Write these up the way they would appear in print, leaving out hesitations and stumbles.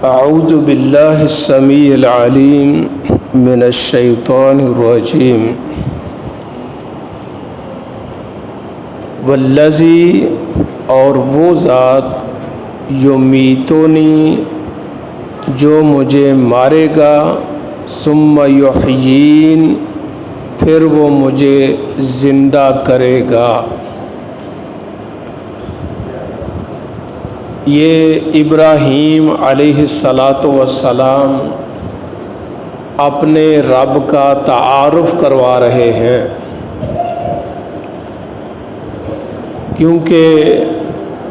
اعوذ باللہ السمیع العلیم من الشیطان الرجیم والذی اور وہ ذات یمیتنی جو مجھے مارے گا ثم یحیین پھر وہ مجھے زندہ کرے گا۔ یہ ابراہیم علیہ السلام اپنے رب کا تعارف کروا رہے ہیں، کیونکہ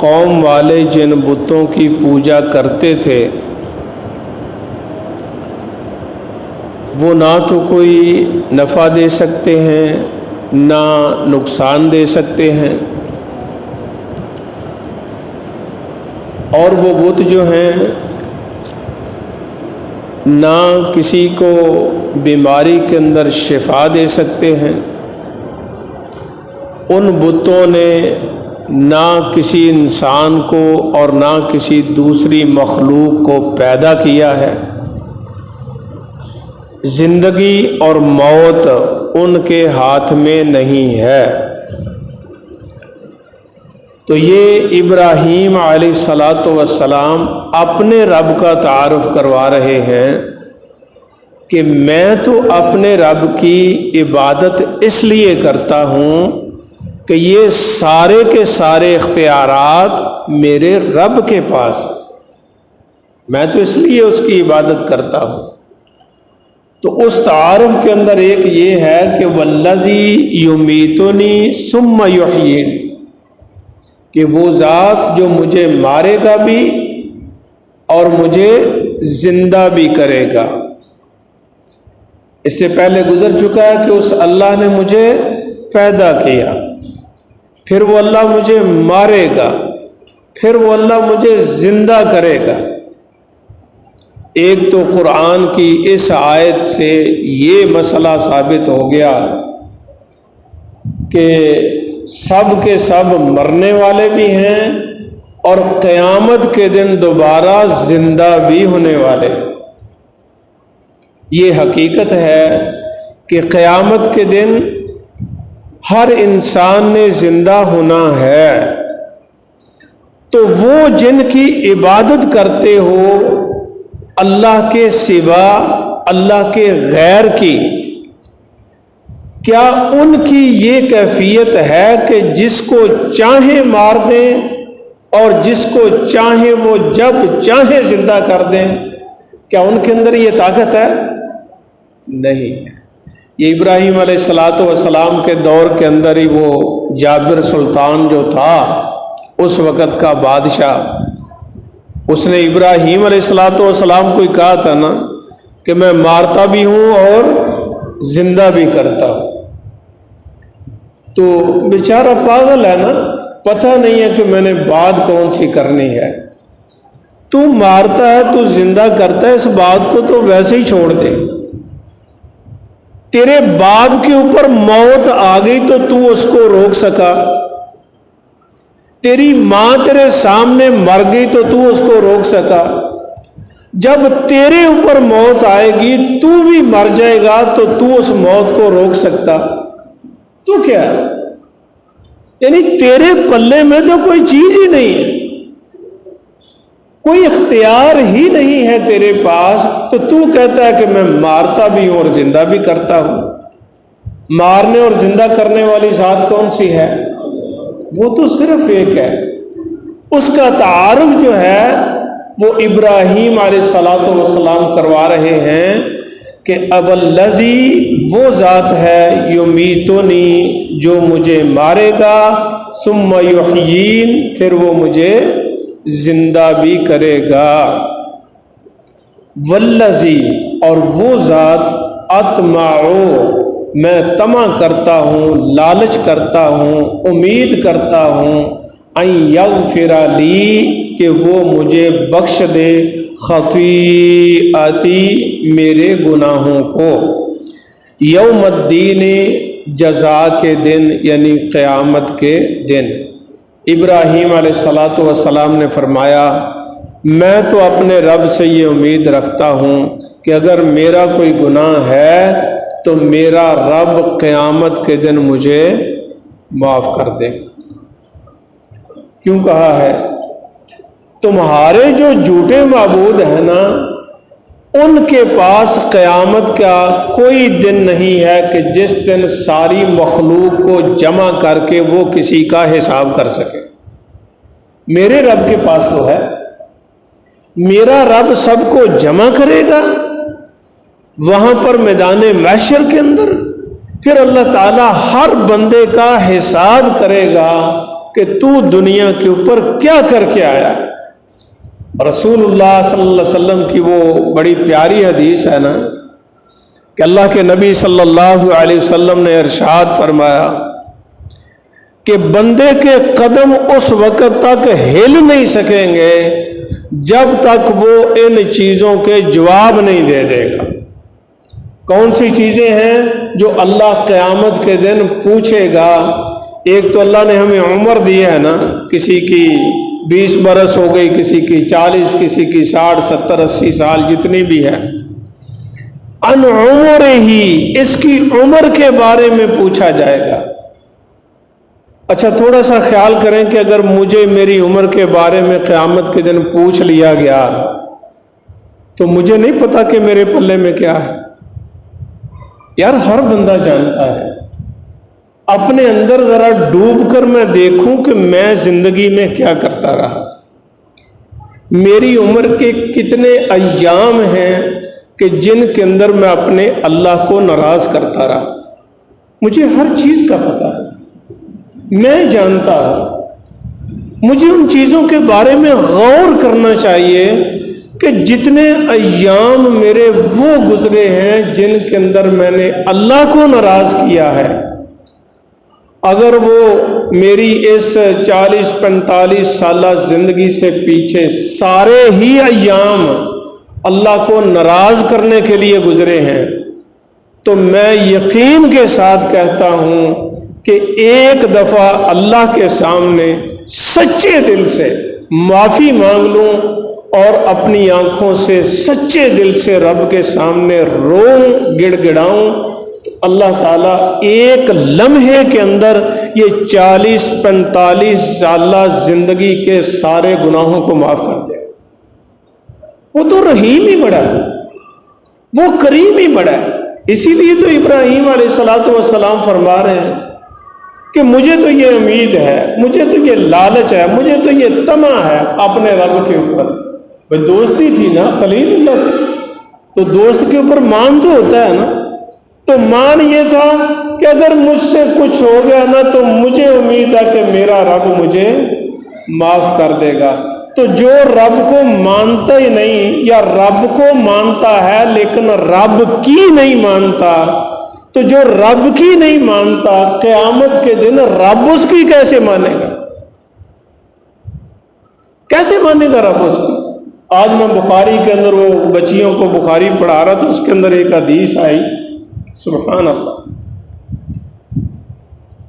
قوم والے جن بتوں کی پوجا کرتے تھے وہ نہ تو کوئی نفع دے سکتے ہیں نہ نقصان دے سکتے ہیں، اور وہ بت جو ہیں نہ کسی کو بیماری کے اندر شفا دے سکتے ہیں۔ ان بتوں نے نہ کسی انسان کو اور نہ کسی دوسری مخلوق کو پیدا کیا ہے، زندگی اور موت ان کے ہاتھ میں نہیں ہے۔ تو یہ ابراہیم علیہ السلام اپنے رب کا تعارف کروا رہے ہیں کہ میں تو اپنے رب کی عبادت اس لیے کرتا ہوں کہ یہ سارے کے سارے اختیارات میرے رب کے پاس ہیں، میں تو اس لیے اس کی عبادت کرتا ہوں۔ تو اس تعارف کے اندر ایک یہ ہے کہ والذی یمیتنی ثم یحیین، کہ وہ ذات جو مجھے مارے گا بھی اور مجھے زندہ بھی کرے گا۔ اس سے پہلے گزر چکا ہے کہ اس اللہ نے مجھے پیدا کیا، پھر وہ اللہ مجھے مارے گا، پھر وہ اللہ مجھے زندہ کرے گا۔ ایک تو قرآن کی اس آیت سے یہ مسئلہ ثابت ہو گیا کہ سب کے سب مرنے والے بھی ہیں اور قیامت کے دن دوبارہ زندہ بھی ہونے والے۔ یہ حقیقت ہے کہ قیامت کے دن ہر انسان نے زندہ ہونا ہے، تو وہ جن کی عبادت کرتے ہو اللہ کے سوا، اللہ کے غیر کی، کیا ان کی یہ کیفیت ہے کہ جس کو چاہیں مار دیں اور جس کو چاہیں وہ جب چاہیں زندہ کر دیں؟ کیا ان کے اندر یہ طاقت ہے؟ نہیں ہے۔ یہ ابراہیم علیہ السلام کے دور کے اندر ہی وہ جابر سلطان جو تھا اس وقت کا بادشاہ، اس نے ابراہیم علیہ السلام کو ہی کہا تھا نا کہ میں مارتا بھی ہوں اور زندہ بھی کرتا ہوں۔ تو بیچارہ پاگل ہے نا، پتہ نہیں ہے کہ میں نے بات کون سی کرنی ہے۔ تو مارتا ہے، تو زندہ کرتا ہے، اس بات کو تو ویسے ہی چھوڑ دے۔ تیرے باپ کے اوپر موت آ گئی تو تو اس کو روک سکا؟ تیری ماں تیرے سامنے مر گئی تو تو اس کو روک سکا؟ جب تیرے اوپر موت آئے گی تو بھی مر جائے گا تو تو اس موت کو روک سکتا؟ تو کیا ہے؟ یعنی تیرے پلے میں تو کوئی چیز ہی نہیں ہے، کوئی اختیار ہی نہیں ہے تیرے پاس، تو کہتا ہے کہ میں مارتا بھی ہوں اور زندہ بھی کرتا ہوں۔ مارنے اور زندہ کرنے والی ذات کون سی ہے؟ وہ تو صرف ایک ہے۔ اس کا تعارف جو ہے وہ ابراہیم علیہ السلام کروا رہے ہیں کہ والذی وہ ذات ہے یمیتنی جو مجھے مارے گا ثم یحیین پھر وہ مجھے زندہ بھی کرے گا۔ والذی اور وہ ذات اطمعو میں طمع کرتا ہوں، لالچ کرتا ہوں، امید کرتا ہوں ان یغفر لی کہ وہ مجھے بخش دے خطیئتی میرے گناہوں کو، یوم الدین جزا کے دن یعنی قیامت کے دن۔ ابراہیم علیہ السلام نے فرمایا میں تو اپنے رب سے یہ امید رکھتا ہوں کہ اگر میرا کوئی گناہ ہے تو میرا رب قیامت کے دن مجھے معاف کر دے۔ کیوں کہا ہے؟ تمہارے جو جھوٹے معبود ہیں نا، ان کے پاس قیامت کا کوئی دن نہیں ہے کہ جس دن ساری مخلوق کو جمع کر کے وہ کسی کا حساب کر سکے۔ میرے رب کے پاس تو ہے، میرا رب سب کو جمع کرے گا وہاں پر میدان محشر کے اندر، پھر اللہ تعالیٰ ہر بندے کا حساب کرے گا کہ تو دنیا کے اوپر کیا کر کے آیا۔ رسول اللہ صلی اللہ علیہ وسلم کی وہ بڑی پیاری حدیث ہے نا کہ اللہ کے نبی صلی اللہ علیہ وسلم نے ارشاد فرمایا کہ بندے کے قدم اس وقت تک ہل نہیں سکیں گے جب تک وہ ان چیزوں کے جواب نہیں دے دے گا۔ کون سی چیزیں ہیں جو اللہ قیامت کے دن پوچھے گا؟ ایک تو اللہ نے ہمیں عمر دی ہے نا، کسی کی 20 برس ہو گئی، کسی کی 40، کسی کی 60، 70، 80 سال جتنی بھی ہے، ان عمر ہی، اس کی عمر کے بارے میں پوچھا جائے گا۔ اچھا تھوڑا سا خیال کریں کہ اگر مجھے میری عمر کے بارے میں قیامت کے دن پوچھ لیا گیا تو مجھے نہیں پتا کہ میرے پلے میں کیا ہے۔ یار ہر بندہ جانتا ہے، اپنے اندر ذرا ڈوب کر میں دیکھوں کہ میں زندگی میں کیا کرتا رہا، میری عمر کے کتنے ایام ہیں کہ جن کے اندر میں اپنے اللہ کو ناراض کرتا رہا۔ مجھے ہر چیز کا پتہ ہے، میں جانتا ہوں۔ مجھے ان چیزوں کے بارے میں غور کرنا چاہیے کہ جتنے ایام میرے وہ گزرے ہیں جن کے اندر میں نے اللہ کو ناراض کیا ہے، اگر وہ میری اس 40-45 سالہ زندگی سے پیچھے سارے ہی ایام اللہ کو ناراض کرنے کے لیے گزرے ہیں تو میں یقین کے ساتھ کہتا ہوں کہ ایک دفعہ اللہ کے سامنے سچے دل سے معافی مانگ لوں اور اپنی آنکھوں سے سچے دل سے رب کے سامنے روؤں، گڑ گڑاؤں، تو اللہ تعالیٰ ایک لمحے کے اندر یہ 40-45 سالہ زندگی کے سارے گناہوں کو معاف کر دے۔ وہ تو رحیم ہی بڑا ہے، وہ کریم ہی بڑا ہے۔ اسی لیے تو ابراہیم علیہ السلام فرما رہے ہیں کہ مجھے تو یہ امید ہے، مجھے تو یہ لالچ ہے، مجھے تو یہ طمع ہے اپنے رب کے اوپر۔ بھئی دوستی تھی نا، خلیل اللہ تھے، تو دوست کے اوپر مان تو ہوتا ہے نا، تو مان یہ تھا کہ اگر مجھ سے کچھ ہو گیا نا تو مجھے امید ہے کہ میرا رب مجھے معاف کر دے گا۔ تو جو رب کو مانتا ہی نہیں یا رب کو مانتا ہے لیکن رب کی نہیں مانتا، تو جو رب کی نہیں مانتا قیامت کے دن رب اس کی کیسے مانے گا؟ کیسے مانے گا رب اس کی؟ آج میں بخاری کے اندر وہ بچیوں کو بخاری پڑھا رہا تھا، اس کے اندر ایک حدیث آئی، سبحان اللہ،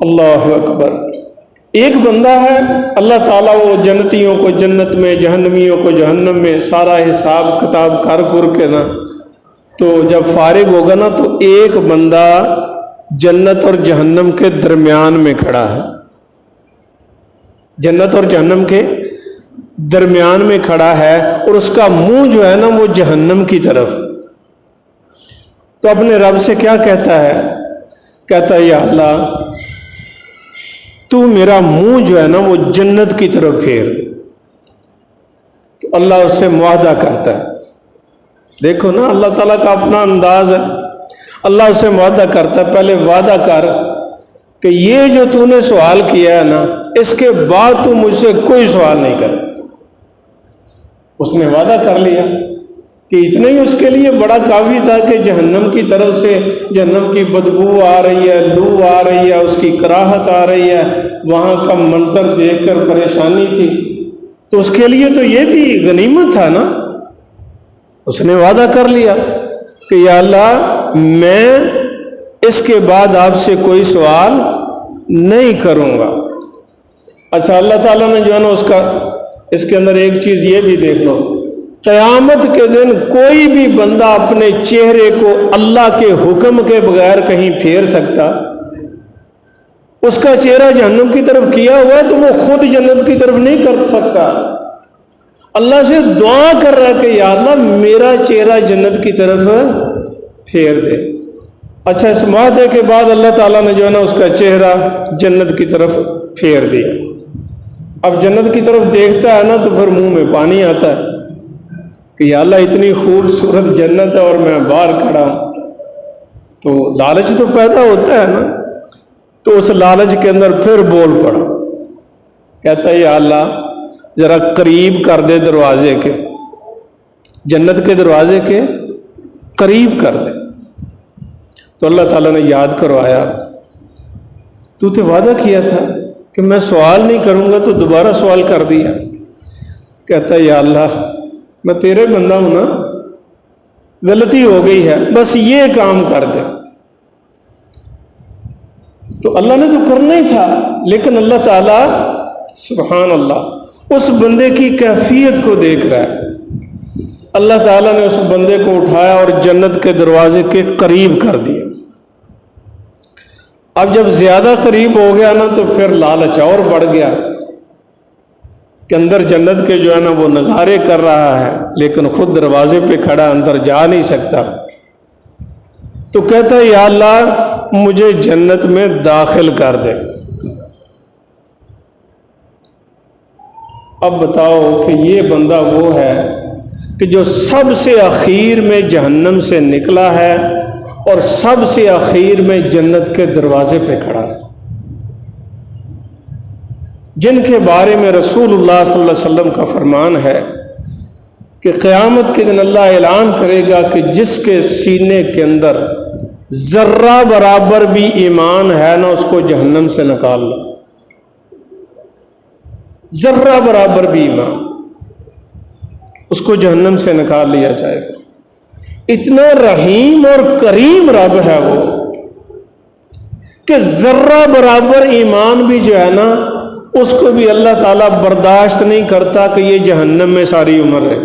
اللہ اکبر۔ ایک بندہ ہے، اللہ تعالیٰ وہ جنتیوں کو جنت میں، جہنمیوں کو جہنم میں، سارا حساب کتاب کر کے نا، تو جب فارغ ہوگا نا تو ایک بندہ جنت اور جہنم کے درمیان میں کھڑا ہے، جنت اور جہنم کے درمیان میں کھڑا ہے، اور اس کا منہ جو ہے نا وہ جہنم کی طرف۔ تو اپنے رب سے کیا کہتا ہے؟ کہتا ہے یا اللہ تو میرا منہ جو ہے نا وہ جنت کی طرف پھیر دے۔ تو اللہ اس سے معاہدہ کرتا ہے، دیکھو نا اللہ تعالیٰ کا اپنا انداز ہے، اللہ اس سے معاہدہ کرتا ہے، پہلے وعدہ کر کہ یہ جو تو نے سوال کیا ہے نا اس کے بعد تو مجھ سے کوئی سوال نہیں کر۔ اس نے وعدہ کر لیا کہ اتنا ہی اس کے لیے بڑا کافی تھا کہ جہنم کی طرف سے جہنم کی بدبو آ رہی ہے، لو آ رہی ہے، اس کی کراہت آ رہی ہے، وہاں کا منظر دیکھ کر پریشانی تھی، تو اس کے لیے تو یہ بھی غنیمت تھا نا۔ اس نے وعدہ کر لیا کہ یا اللہ میں اس کے بعد آپ سے کوئی سوال نہیں کروں گا۔ اچھا اللہ تعالیٰ نے جو ہے نا اس کا اس کے اندر ایک چیز یہ بھی دیکھ لو، قیامت کے دن کوئی بھی بندہ اپنے چہرے کو اللہ کے حکم کے بغیر کہیں پھیر سکتا؟ اس کا چہرہ جہنم کی طرف کیا ہوا ہے تو وہ خود جنت کی طرف نہیں کر سکتا، اللہ سے دعا کر رہا ہے کہ یا اللہ میرا چہرہ جنت کی طرف پھیر دے۔ اچھا، اس وعدے کے بعد اللہ تعالیٰ نے جو ہے نا اس کا چہرہ جنت کی طرف پھیر دیا۔ اب جنت کی طرف دیکھتا ہے نا تو پھر منہ میں پانی آتا ہے کہ یا اللہ اتنی خوبصورت جنت ہے اور میں باہر کھڑا ہوں، تو لالچ تو پیدا ہوتا ہے نا۔ تو اس لالچ کے اندر پھر بول پڑا، کہتا ہے یا اللہ ذرا قریب کر دے دروازے کے، جنت کے دروازے کے قریب کر دے۔ تو اللہ تعالیٰ نے یاد کروایا، تو تے وعدہ کیا تھا کہ میں سوال نہیں کروں گا، تو دوبارہ سوال کر دیا۔ کہتا ہے یا اللہ میں تیرے بندہ ہوں نا، غلطی ہو گئی ہے، بس یہ کام کر دے۔ تو اللہ نے تو کرنا ہی تھا، لیکن اللہ تعالیٰ سبحان اللہ اس بندے کی کیفیت کو دیکھ رہا ہے۔ اللہ تعالیٰ نے اس بندے کو اٹھایا اور جنت کے دروازے کے قریب کر دیا۔ اب جب زیادہ قریب ہو گیا نا تو پھر لالچ اور بڑھ گیا کہ اندر جنت کے جو ہے نا وہ نظارے کر رہا ہے، لیکن خود دروازے پہ کھڑا اندر جا نہیں سکتا۔ تو کہتا ہے یا اللہ مجھے جنت میں داخل کر دے۔ اب بتاؤ کہ یہ بندہ وہ ہے کہ جو سب سے اخیر میں جہنم سے نکلا ہے اور سب سے اخیر میں جنت کے دروازے پہ کھڑا ہے، جن کے بارے میں رسول اللہ صلی اللہ علیہ وسلم کا فرمان ہے کہ قیامت کے دن اللہ اعلان کرے گا کہ جس کے سینے کے اندر ذرہ برابر بھی ایمان ہے نا، اس کو جہنم سے نکال لو۔ ذرہ برابر بھی ایمان، اس کو جہنم سے نکال لیا جائے گا۔ اتنا رحیم اور کریم رب ہے وہ کہ ذرہ برابر ایمان بھی جو ہے نا اس کو بھی اللہ تعالیٰ برداشت نہیں کرتا کہ یہ جہنم میں ساری عمر رہے۔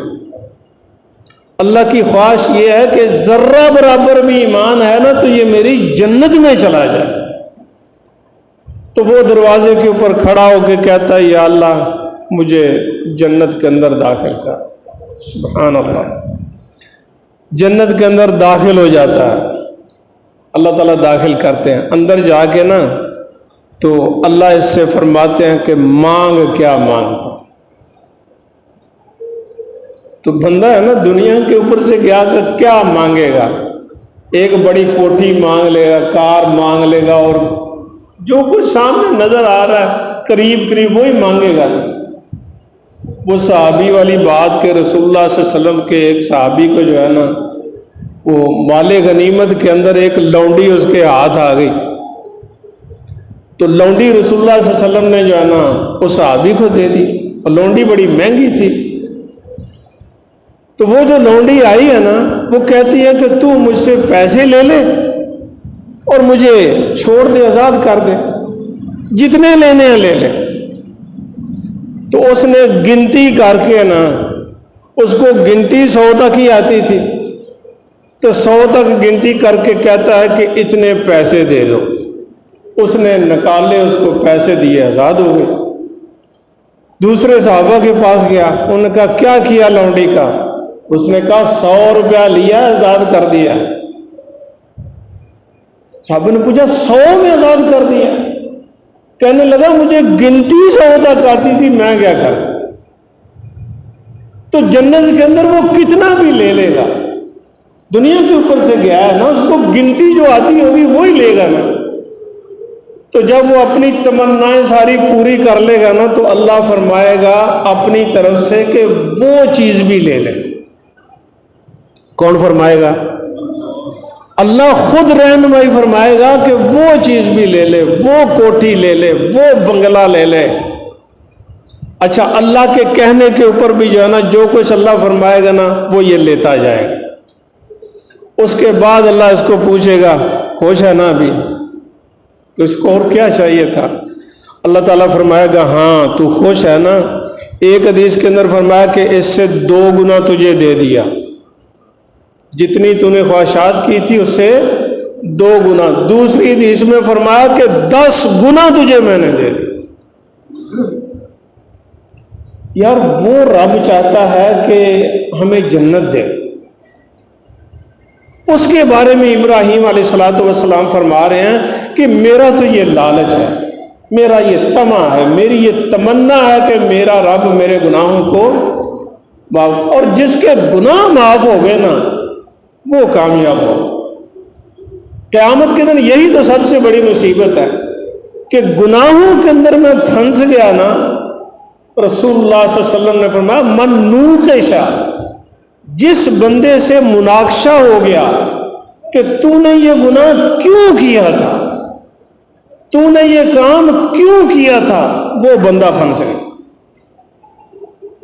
اللہ کی خواہش یہ ہے کہ ذرہ برابر بھی ایمان ہے نا تو یہ میری جنت میں چلا جائے۔ تو وہ دروازے کے اوپر کھڑا ہو کے کہتا ہے یا اللہ مجھے جنت کے اندر داخل کر۔ سبحان اللہ، جنت کے اندر داخل ہو جاتا ہے، اللہ تعالیٰ داخل کرتے ہیں۔ اندر جا کے نا تو اللہ اس سے فرماتے ہیں کہ مانگ کیا مانگتا۔ تو بندہ ہے نا دنیا کے اوپر سے گیا کہ کیا مانگے گا؟ ایک بڑی کوٹھی مانگ لے گا، کار مانگ لے گا، اور جو کچھ سامنے نظر آ رہا ہے قریب قریب وہی مانگے گا۔ وہ صحابی والی بات کہ رسول اللہ صلی اللہ علیہ وسلم کے ایک صحابی کو جو ہے نا وہ مال غنیمت کے اندر ایک لونڈی اس کے ہاتھ آ گئی، تو لونڈی رسول اللہ صلی اللہ علیہ وسلم نے جو ہے نا اس صحابی کو دے دی، اور لونڈی بڑی مہنگی تھی۔ تو وہ جو لونڈی آئی ہے نا وہ کہتی ہے کہ تو مجھ سے پیسے لے لے اور مجھے چھوڑ دے، آزاد کر دے، جتنے لینے ہیں لے لے۔ تو اس نے گنتی کر کے نا، اس کو گنتی 100 تک ہی آتی تھی، تو 100 تک گنتی کر کے کہتا ہے کہ اتنے پیسے دے دو۔ اس نے نکالے، اس کو پیسے دیے، آزاد ہو گئے۔ دوسرے صحابہ کے پاس گیا، انہوں نے کہا کیا کیا لونڈی کا؟ اس نے کہا 100 روپیہ لیا، آزاد کر دیا۔ صحابہ نے پوچھا 100 میں آزاد کر دیا؟ کہنے لگا مجھے گنتی 100 تک آتی تھی، میں کیا کرتا۔ تو جنت کے اندر وہ کتنا بھی لے لے گا، دنیا کے اوپر سے گیا ہے نا، اس کو گنتی جو آتی ہوگی وہی لے گا نا۔ تو جب وہ اپنی تمنائیں ساری پوری کر لے گا نا تو اللہ فرمائے گا اپنی طرف سے کہ وہ چیز بھی لے لے۔ کون فرمائے گا؟ اللہ خود رہنمائی فرمائے گا کہ وہ چیز بھی لے لے، وہ کوٹھی لے لے، وہ بنگلہ لے لے۔ اچھا، اللہ کے کہنے کے اوپر بھی جو ہے نا جو کچھ اللہ فرمائے گا نا وہ یہ لیتا جائے گا۔ اس کے بعد اللہ اس کو پوچھے گا خوش ہے نا ابھی؟ تو اس کو اور کیا چاہیے تھا؟ اللہ تعالیٰ فرمائے گا ہاں تو خوش ہے نا، ایک حدیث کے اندر فرمایا کہ اس سے 2 گنا تجھے دے دیا، جتنی تو نے خواہشات کی تھی اس سے 2 گنا۔ دوسری حدیث میں فرمایا کہ 10 گنا تجھے میں نے دے دی۔ یار وہ رب چاہتا ہے کہ ہمیں جنت دے، اس کے بارے میں ابراہیم علیہ السلام فرما رہے ہیں کہ میرا تو یہ لالچ ہے، میرا یہ طمع ہے، میری یہ تمنا ہے کہ میرا رب میرے گناہوں کو معاف، اور جس کے گناہ معاف ہو گئے نا وہ کامیاب ہو۔ قیامت کے دن یہی تو سب سے بڑی مصیبت ہے کہ گناہوں کے اندر میں پھنس گیا نا۔ رسول اللہ صلی اللہ علیہ وسلم نے فرمایا من نوقشا، جس بندے سے مناقشہ ہو گیا کہ تو نے یہ گناہ کیوں کیا تھا، تو نے یہ کام کیوں کیا تھا، وہ بندہ پھنس گیا۔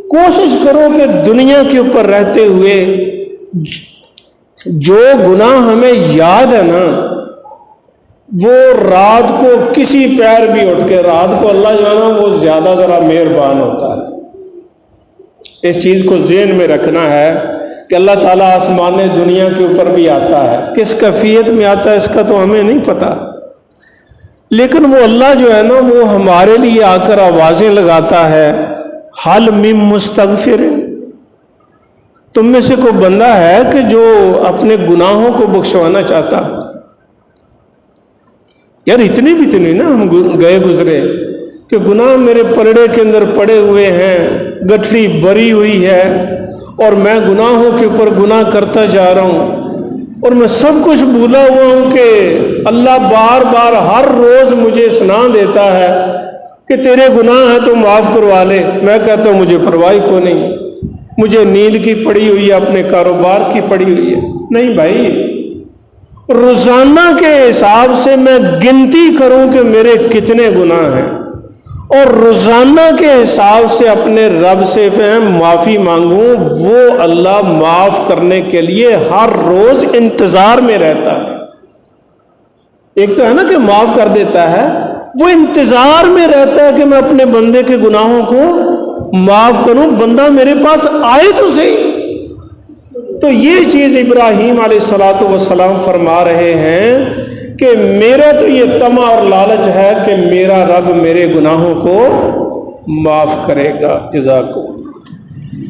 کوشش کرو کہ دنیا کے اوپر رہتے ہوئے جو گناہ ہمیں یاد ہے نا، وہ رات کو کسی پیر بھی اٹھ کے، رات کو اللہ جو ہے نا وہ زیادہ ذرا مہربان ہوتا ہے۔ اس چیز کو ذہن میں رکھنا ہے کہ اللہ تعالیٰ آسمان دنیا کے اوپر بھی آتا ہے، کس کیفیت میں آتا ہے اس کا تو ہمیں نہیں پتا، لیکن وہ اللہ جو ہے نا وہ ہمارے لیے آ کر آوازیں لگاتا ہے، حل من مستغفر، تم میں سے کوئی بندہ ہے کہ جو اپنے گناہوں کو بخشوانا چاہتا؟ یار اتنے بھی تو نہیں نا ہم گئے گزرے کہ گناہ میرے پلڑے کے اندر پڑے ہوئے ہیں، گٹھڑی بری ہوئی ہے اور میں گناہوں کے اوپر گناہ کرتا جا رہا ہوں، اور میں سب کچھ بھولا ہوا ہوں کہ اللہ بار بار ہر روز مجھے سنا دیتا ہے کہ تیرے گناہ ہیں تو معاف کروا لے۔ میں کہتا ہوں مجھے پرواہ کو نہیں، مجھے نیند کی پڑی ہوئی ہے، اپنے کاروبار کی پڑی ہوئی ہے۔ نہیں بھائی، روزانہ کے حساب سے میں گنتی کروں کہ میرے کتنے گناہ ہیں، اور روزانہ کے حساب سے اپنے رب سے معافی مانگوں، وہ اللہ معاف کرنے کے لیے ہر روز انتظار میں رہتا ہے۔ ایک تو ہے نا کہ معاف کر دیتا ہے، وہ انتظار میں رہتا ہے کہ میں اپنے بندے کے گناہوں کو معاف کروں، بندہ میرے پاس آئے تو صحیح۔ تو یہ چیز ابراہیم علیہ السلام فرما رہے ہیں کہ میرا تو یہ طمع اور لالچ ہے کہ میرا رب میرے گناہوں کو معاف کرے گا۔ جزاکم